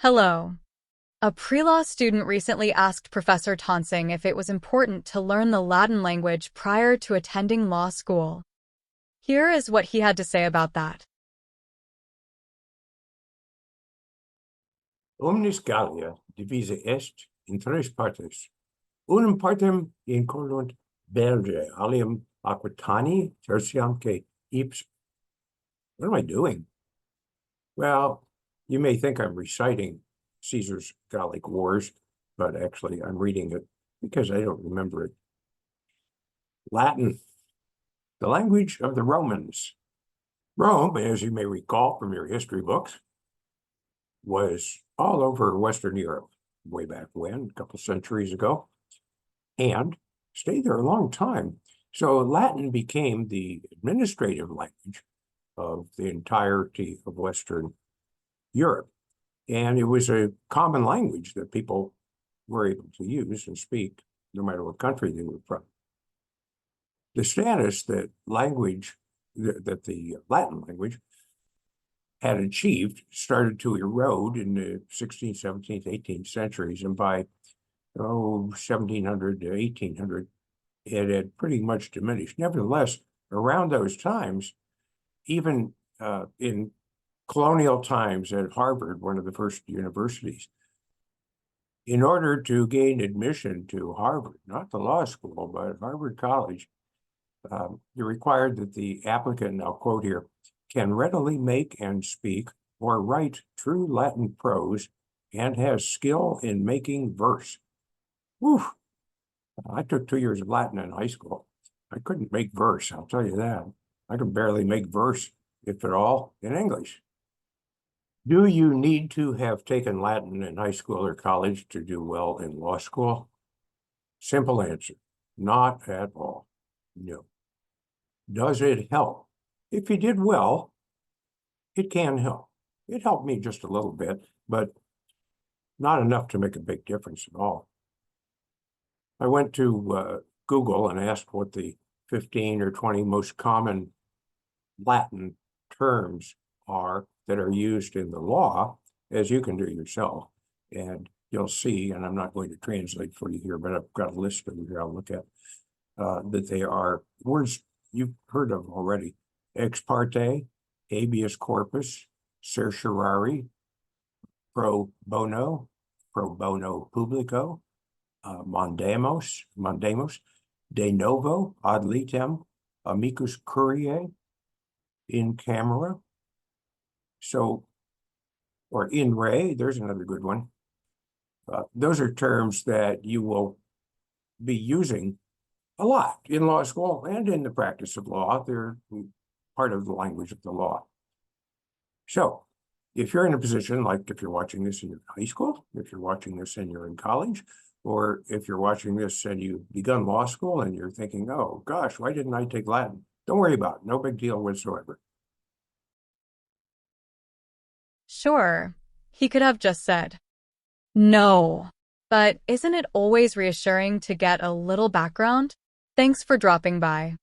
Hello. A pre-law student recently asked Professor Tonsing if it was important to learn the Latin language prior to attending law school. Here is what he had to say about that. Omnis Gallia divisa est in tres partes. Unum partem incolunt Belgae, alium Aquitani, tertiam que ipse. What am I doing? Well, you may think I'm reciting Caesar's Gallic Wars, but actually I'm reading it because I don't remember it. Latin, the language of the Romans. Rome, as you may recall from your history books, was all over Western Europe way back when, a couple centuries ago, and stayed there a long time. So Latin became the administrative language of the entirety of Western Europe. And it was a common language that people were able to use and speak, no matter what country they were from. The status that the Latin language had achieved started to erode in the 16th, 17th, 18th centuries. And by 1700 to 1800, it had pretty much diminished. Nevertheless, around those times, even in colonial times at Harvard, one of the first universities, in order to gain admission to Harvard, not the law school, but Harvard College, it required that the applicant, and I'll quote here, can readily make and speak or write true Latin prose and has skill in making verse. Whew. I took 2 years of Latin in high school. I couldn't make verse, I'll tell you that. I could barely make verse, if at all, in English. Do you need to have taken Latin in high school or college to do well in law school? Simple answer, not at all. No. Does it help? If you did well, it can help. It helped me just a little bit, but not enough to make a big difference at all. I went to Google and asked what the 15 or 20 most common Latin terms are that are used in the law, as you can do yourself. And you'll see, and I'm not going to translate for you here, but I've got a list over here I'll look at, that they are words you've heard of already. Ex parte, habeas corpus, certiorari, pro bono publico, mandamus, de novo, ad litem, amicus curiae, in camera. So, or in re, there's another good one. Those are terms that you will be using a lot in law school and in the practice of law. They're part of the language of the law. So, if you're in a position, like if you're watching this in your high school, if you're watching this and you're in college, or if you're watching this and you've begun law school and you're thinking, oh gosh, why didn't I take Latin? Don't worry about it. No big deal whatsoever. Sure, he could have just said, no. But isn't it always reassuring to get a little background? Thanks for dropping by.